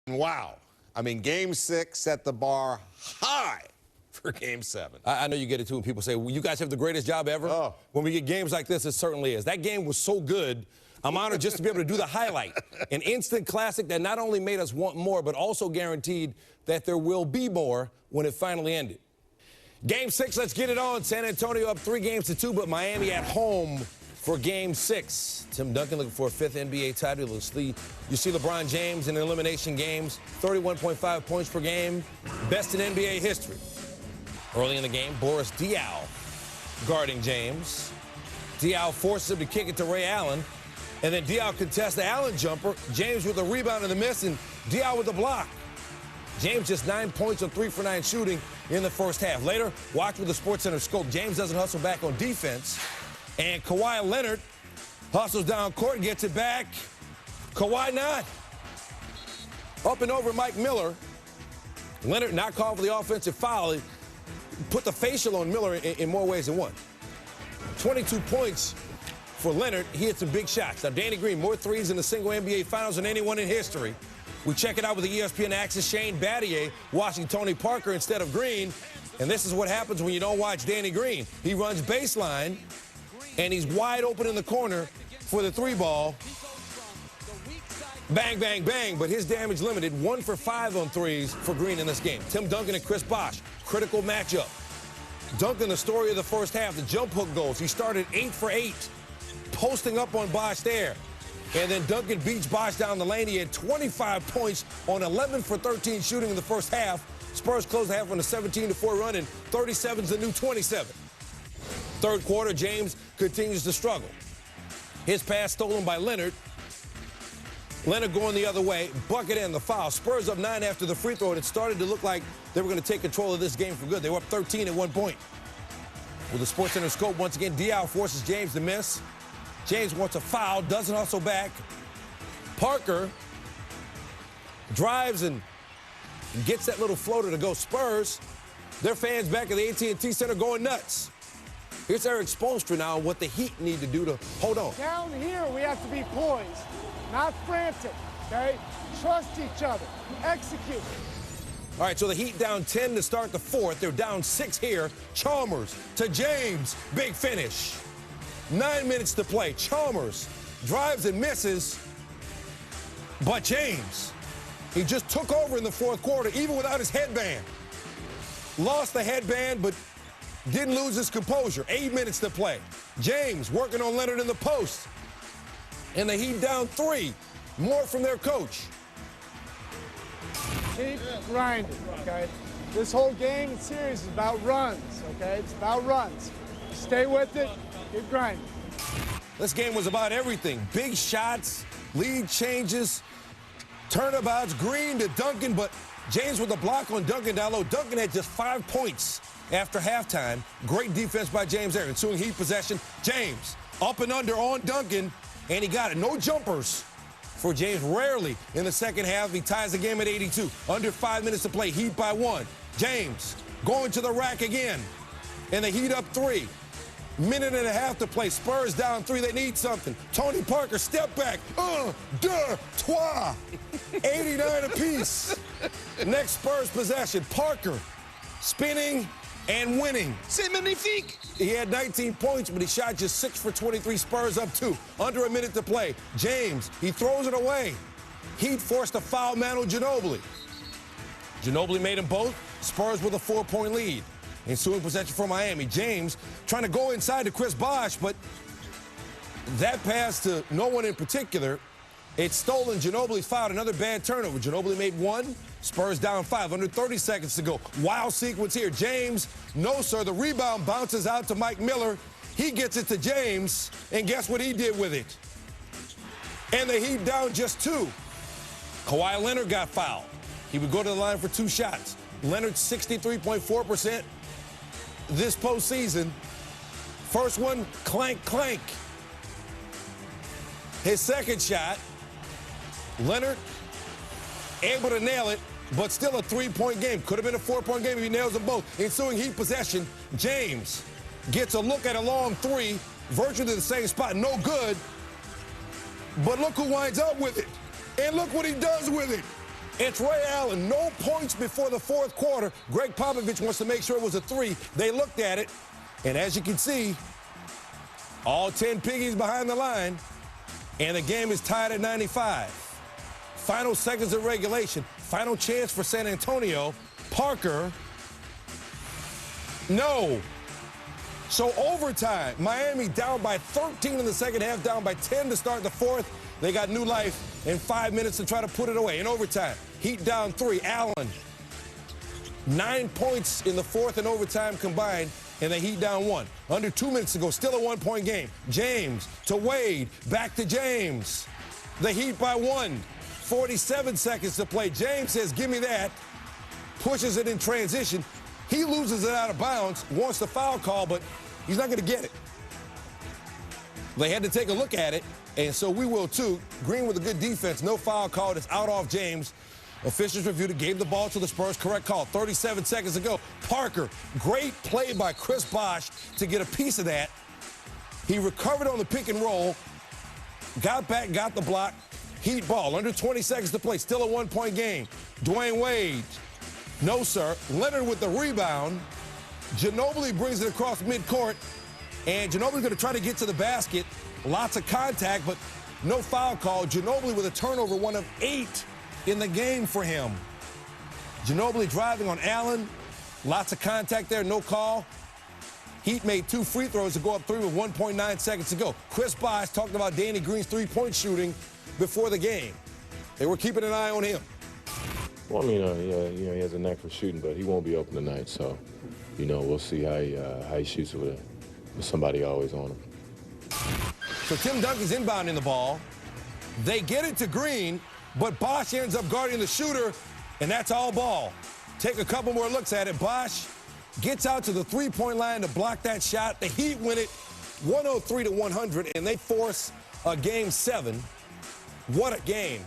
Wow. I mean, Game 6 set the bar high for Game 7. I know you get it, too, when people say, well, you guys have the greatest job ever. Oh. When we get games like this, it certainly is. That game was so good, I'm honored just to be able to do the highlight. An instant classic that not only made us want more, but also guaranteed that there will be more when it finally ended. Game 6, let's get it on. San Antonio up 3-2, but Miami at home for Game 6. Tim Duncan looking for a 5th NBA title. You see LeBron James in elimination games, 31.5 points per game, best in NBA history. Early in the game, Boris Diaw guarding James. Diaw forces him to kick it to Ray Allen, and then Diaw contests the Allen jumper. James with a rebound and the miss, and Diaw with the block. James just 9 points on 3 for 9 shooting in the first half. Later, watch with the Sportscenter scope. James doesn't hustle back on defense. And Kawhi Leonard hustles down court and gets it back. Kawhi not. Up and over Mike Miller. Leonard not called for the offensive foul. He put the facial on Miller in more ways than one. 22 points for Leonard. He hit some big shots. Now, Danny Green, more threes in the single NBA Finals than anyone in history. We check it out with the ESPN Access. Shane Battier watching Tony Parker instead of Green. And this is what happens when you don't watch Danny Green. He runs baseline, and he's wide open in the corner for the 3-ball. Bang, bang, bang, but his damage limited. 1 for 5 on threes for Green in this game. Tim Duncan and Chris Bosh, critical matchup. Duncan, the story of the first half, the jump hook goals. He started 8 for 8, posting up on Bosh there. And then Duncan beats Bosh down the lane. He had 25 points on 11 for 13 shooting in the first half. Spurs closed the half on a 17-4 run, and 37's the new 27. Third quarter, James continues to struggle. His pass stolen by Leonard. Leonard going the other way. Bucket and the foul. Spurs up 9 after the free throw, and it started to look like they were going to take control of this game for good. They were up 13 at one point. With the Sportscenter scope, once again, Diaw forces James to miss. James wants a foul, doesn't hustle back. Parker drives and gets that little floater to go. Spurs, their fans back at the AT&T Center going nuts. Here's Eric Spoelstra now on what the Heat need to do to hold on. Down here, we have to be poised, not frantic, okay? Trust each other. Execute. All right, so the Heat down 10 to start the fourth. They're down 6 here. Chalmers to James. Big finish. 9 minutes to play. Chalmers drives and misses, but James, he just took over in the fourth quarter, even without his headband. Lost the headband, but didn't lose his composure. 8 minutes to play. James working on Leonard in the post. And the Heat down 3. More from their coach. Keep grinding, okay? This whole game and series is about runs, okay? It's about runs. Stay with it. Keep grinding. This game was about everything. Big shots, lead changes, turnabouts, Green to Duncan, but James with a block on Duncan down low. Duncan had just 5 points after halftime. Great defense by James there. Ensuing Heat possession. James up and under on Duncan, and he got it. No jumpers for James. Rarely in the second half. He ties the game at 82. Under 5 minutes to play. Heat by 1. James going to the rack again, and the Heat up 3. Minute and a half to play. Spurs down 3. They need something. Tony Parker, step back. 89 apiece. Next Spurs possession. Parker spinning and winning. C'est magnifique. He had 19 points, but he shot just 6 for 23. Spurs up 2. Under a minute to play. James, he throws it away. Heat forced a foul, Manu Ginobili. Ginobili made them both. Spurs with a 4-point lead. Ensuing possession for Miami. James trying to go inside to Chris Bosh, but that pass to no one in particular. It's stolen. Ginobili fouled. Another bad turnover. Ginobili made 1. Spurs down 5. Under 30 seconds to go. Wild sequence here. James, no, sir. The rebound bounces out to Mike Miller. He gets it to James, and guess what he did with it? And the Heat down just 2. Kawhi Leonard got fouled. He would go to the line for 2 shots. Leonard 63.4%. This postseason. First one, clank, clank. His second shot, Leonard able to nail it, but still a 3-point game. Could have been a 4-point game if he nails them both. Ensuing Heat possession, James gets a look at a long 3, virtually the same spot, no good. But look who winds up with it. And look what he does with it. It's Ray Allen. No points before the fourth quarter. Greg Popovich wants to make sure it was a three. They looked at it, and as you can see, all 10 piggies behind the line, and the game is tied at 95. Final seconds of regulation. Final chance for San Antonio. Parker. No. So overtime. Miami down by 13 in the second half, down by 10 to start the fourth. They got new life in 5 minutes to try to put it away. In overtime, Heat down 3. Allen, 9 points in the fourth and overtime combined, and the Heat down 1. Under 2 minutes to go, still a 1-point game. James to Wade, back to James. The Heat by 1. 47 seconds to play. James says, give me that. Pushes it in transition. He loses it out of bounds, wants the foul call, but he's not going to get it. They had to take a look at it, and so we will too. Green with a good defense, no foul call. It's out off James. Officials reviewed it, gave the ball to the Spurs. Correct call. 37 seconds ago. Parker, great play by Chris Bosh to get a piece of that. He recovered on the pick and roll, got back, got the block. Heat ball, under 20 seconds to play. Still a 1-point game. Dwayne Wade. No, sir. Leonard with the rebound. Ginobili brings it across midcourt. And Ginobili's going to try to get to the basket. Lots of contact, but no foul call. Ginobili with a turnover, 1 of 8 in the game for him. Ginobili driving on Allen. Lots of contact there, no call. Heat made 2 free throws to go up 3 with 1.9 seconds to go. Chris Bosh talked about Danny Green's three-point shooting before the game. They were keeping an eye on him. Well, I mean, he has a knack for shooting, but he won't be open tonight. So, we'll see how he shoots with somebody always on him. So Tim Duncan's inbounding the ball. They get it to Green, but Bosh ends up guarding the shooter, and that's all ball. Take a couple more looks at it. Bosh gets out to the three-point line to block that shot. The Heat win it 103-100, and they force a Game 7. What a game.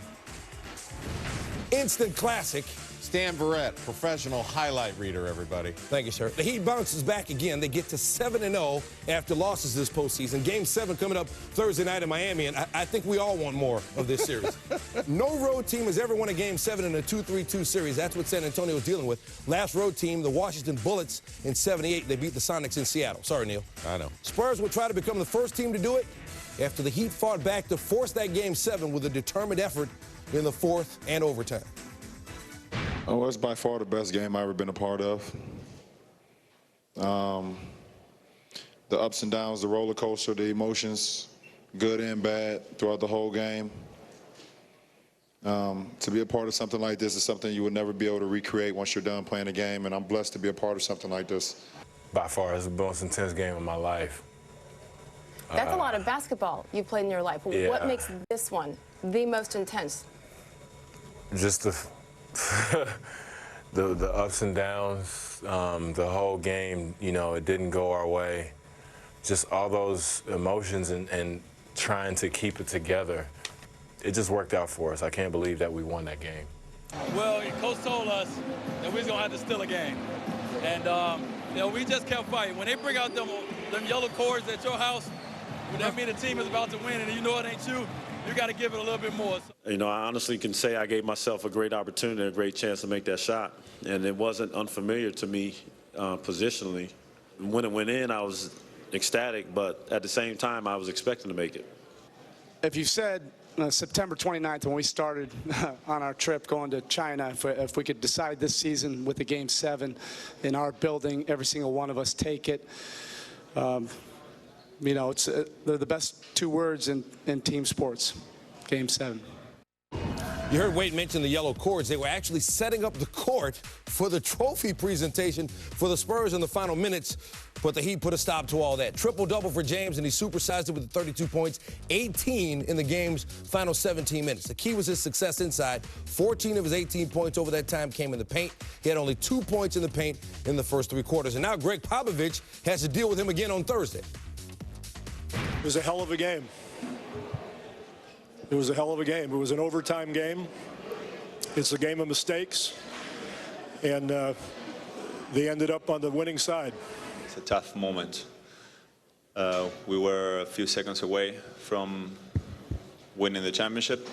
Instant classic. Stan Verrett, professional highlight reader, everybody. Thank you, sir. The Heat bounces back again. They get to 7-0 after losses this postseason. Game 7 coming up Thursday night in Miami, and I think we all want more of this series. No road team has ever won a Game 7 in a 2-3-2 series. That's what San Antonio is dealing with. Last road team, the Washington Bullets in 78. They beat the Sonics in Seattle. Sorry, Neil. I know. Spurs will try to become the first team to do it after the Heat fought back to force that Game 7 with a determined effort in the fourth and overtime. Oh, it's by far the best game I've ever been a part of. The ups and downs, the roller coaster, the emotions, good and bad, throughout the whole game. To be a part of something like this is something you would never be able to recreate once you're done playing the game, and I'm blessed to be a part of something like this. By far, it's the most intense game of my life. That's a lot of basketball you've played in your life. Yeah. What makes this one the most intense? Just the ups and downs, the whole game, it didn't go our way. Just all those emotions and trying to keep it together. It just worked out for us. I can't believe that we won that game. Well, Coach told us that we was going to have to steal a game. And, we just kept fighting. When they bring out them yellow cords at your house, would that mean the team is about to win and you know it ain't you? You got to give it a little bit more. I honestly can say I gave myself a great opportunity, a great chance to make that shot. And it wasn't unfamiliar to me positionally. When it went in, I was ecstatic, but at the same time, I was expecting to make it. If you said September 29th when we started on our trip going to China, if we could decide this season with the Game 7 in our building, every single one of us take it. They're the best 2 words in team sports, Game 7. You heard Wade mention the yellow cords. They were actually setting up the court for the trophy presentation for the Spurs in the final minutes, but the Heat put a stop to all that. Triple-double for James, and he supersized it with 32 points, 18 in the game's final 17 minutes. The key was his success inside. 14 of his 18 points over that time came in the paint. He had only 2 points in the paint in the first 3 quarters. And now Greg Popovich has to deal with him again on Thursday. It was a hell of a game. It was a hell of a game. It was an overtime game. It's a game of mistakes, and they ended up on the winning side. It's a tough moment. We were a few seconds away from winning the championship,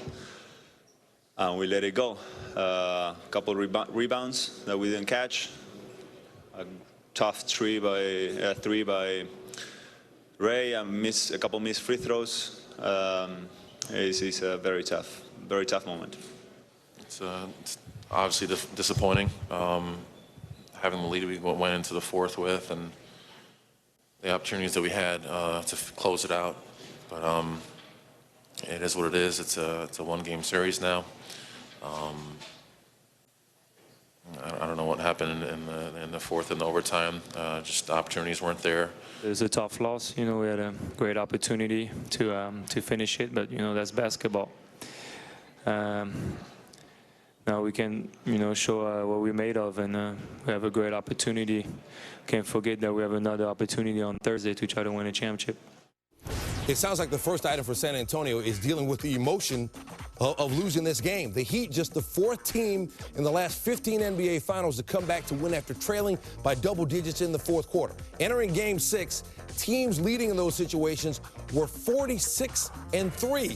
and we let it go. A couple rebounds that we didn't catch. A tough three by Ray, and a couple missed free throws. It's a very tough moment. It's obviously disappointing. Having the lead we went into the fourth with, and the opportunities that we had to close it out. But it is what it is. It's a one-game series now. I don't know what happened in the fourth and the overtime. Just the opportunities weren't there. It was a tough loss. You know, we had a great opportunity to finish it, but you know that's basketball. Now we can, you know, show what we're made of, and we have a great opportunity. Can't forget that we have another opportunity on Thursday to try to win a championship. It sounds like the first item for San Antonio is dealing with the emotion of losing this game. The Heat, just the fourth team in the last 15 NBA Finals to come back to win after trailing by double digits in the fourth quarter. Entering Game 6, teams leading in those situations were 46-3.